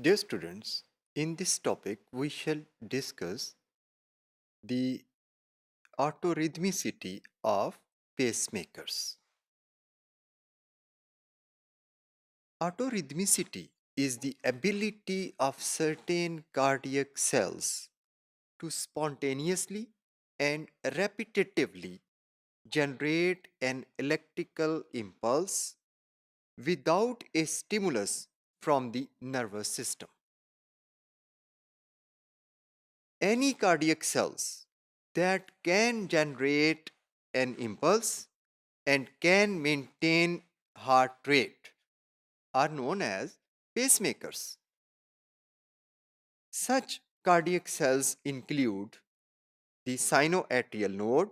Dear students, in this topic we shall discuss the autorhythmicity of pacemakers. Autorhythmicity is the ability of certain cardiac cells to spontaneously and repetitively generate an electrical impulse without a stimulus from the nervous system. Any cardiac cells that can generate an impulse and can maintain heart rate are known as pacemakers. Such cardiac cells include the sinoatrial node,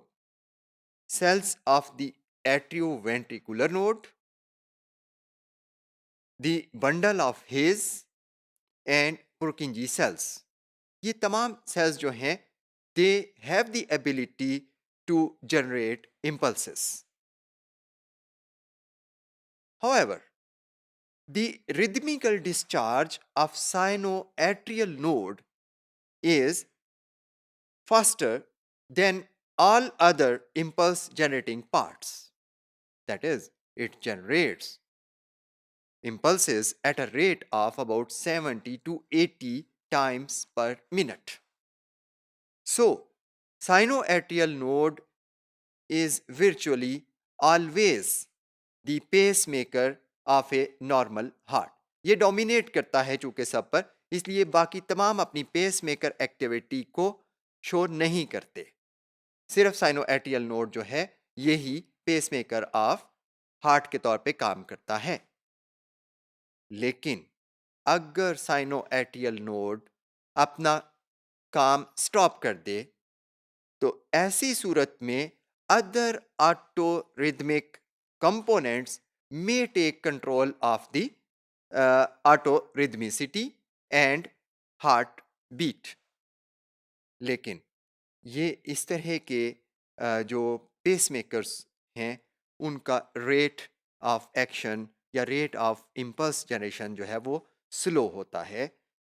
cells of the atrioventricular node, the bundle of Hayes and Purkinje cells. ये तमाम cells जो हैं, they have the ability to generate impulses. However, the rhythmical discharge of sinoatrial node is faster than all other impulse generating parts. That is, it generates impulses at a rate of about 70 to 80 times per minute. So, sinoatrial node is virtually always the pacemaker of a normal heart. ये dominate करता है चूंकि सब पर, इसलिए बाकी तमाम अपनी पेसमेकर एक्टिविटी को शो नहीं करते. सिर्फ साइनोएट्रियल नोड जो है यही पेसमेकर ऑफ हार्ट के तौर पे काम करता है. लेकिन अगर साइनोएट्रियल नोड अपना काम स्टॉप कर दे तो ऐसी सूरत में other autorhythmic components may take control of the autorhythmicity and heart beat. लेकिन ये इस तरह के जो पेसमेकर्स हैं उनका रेट ऑफ एक्शन या रेट ऑफ इम्पल्स जनरेशन जो है वो स्लो होता है.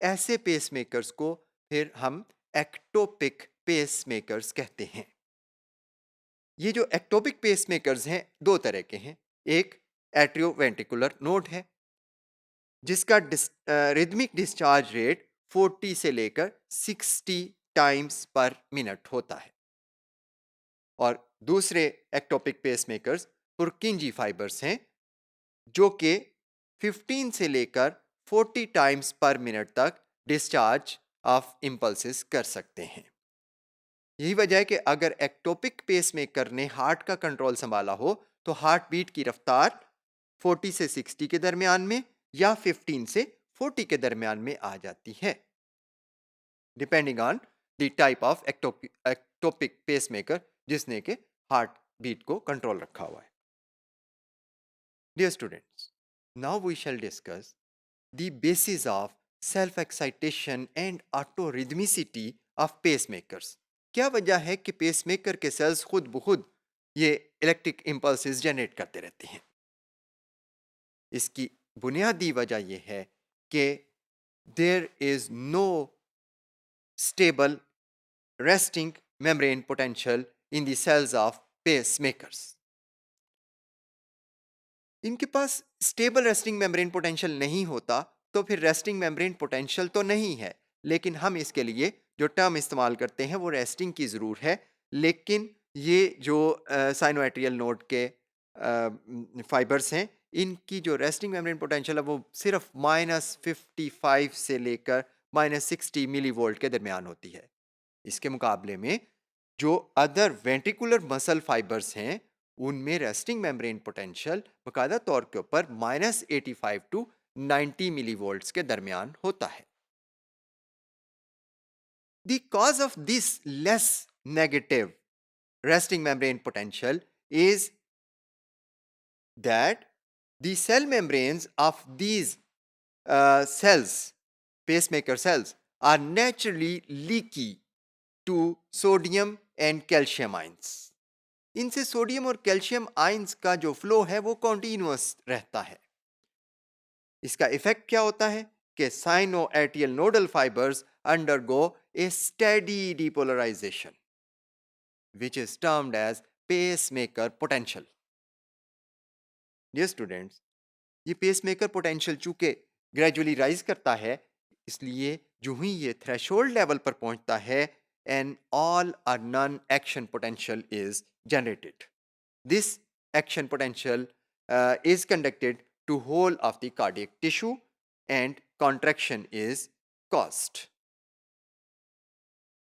ऐसे पेसमेकर्स को फिर हम एक्टोपिक पेसमेकर्स कहते हैं. ये जो एक्टोपिक पेसमेकर्स हैं दो तरह के हैं. एक एट्रियोवेंट्रिकुलर नोड है जिसका रिदमिक डिस्चार्ज रेट 40 से लेकर 60 टाइम्स पर मिनट होता है. और दूसरे एक्टोपिक पेसमेकर्स पुरकिंजी फाइबर्स हैं जो कि 15 से लेकर 40 टाइम्स पर मिनट तक डिस्चार्ज ऑफ इंपल्सेस कर सकते हैं. यही वजह है कि अगर एक्टोपिक पेसमेकर ने हार्ट का कंट्रोल संभाला हो तो हार्ट बीट की रफ्तार 40 से 60 के दरमियान में या 15 से 40 के दरमियान में आ जाती है, depending on the type of ectopic pacemaker जिसने के हार्ट बीट को कंट्रोल रखा हुआ है. Dear students, now we shall discuss the basis of self excitation and autorhythmicity of pacemakers. क्या वजह है कि पेसमेकर के सेल्स खुद ब खुद ये इलेक्ट्रिक इंपल्सेस जनरेट करते रहते हैं? इसकी बुनियादी वजह यह है कि there is no stable resting membrane potential in the cells of pacemakers. इनके पास स्टेबल रेस्टिंग मेम्ब्रेन पोटेंशियल नहीं होता तो फिर रेस्टिंग मेम्ब्रेन पोटेंशियल तो नहीं है, लेकिन हम इसके लिए जो टर्म इस्तेमाल करते हैं वो रेस्टिंग की ज़रूर है. लेकिन ये जो साइनोएट्रियल नोड के फाइबर्स हैं इनकी जो रेस्टिंग मेम्ब्रेन पोटेंशियल है वो सिर्फ -55 से लेकर -60 मिली वोल्ट के दरमियान होती है. इसके मुकाबले में जो अदर वेंट्रिकुलर मसल फाइबर्स हैं उनमें रेस्टिंग मेम्ब्रेन पोटेंशियल बाकायदा तौर के ऊपर -85 टू 90 मिली वोल्ट्स के दरमियान होता है. The cause of this less negative resting membrane potential is that the cell membranes of these cells, pacemaker cells, are naturally leaky to sodium and calcium ions. इनसे sodium और calcium ions का जो flow है वो continuous रहता है. इसका effect क्या होता है कि sinoatrial nodal fibers undergo a steady depolarization, which is termed as pacemaker potential. Dear students, ये पेसमेकर पोटेंशियल चूंकि ग्रेजुअली राइज करता है, इसलिए जो ही ये थ्रेशोल्ड लेवल पर पहुंचता है, एन ऑल और non action potential is generated. This action potential is conducted to whole of the cardiac tissue and contraction is caused.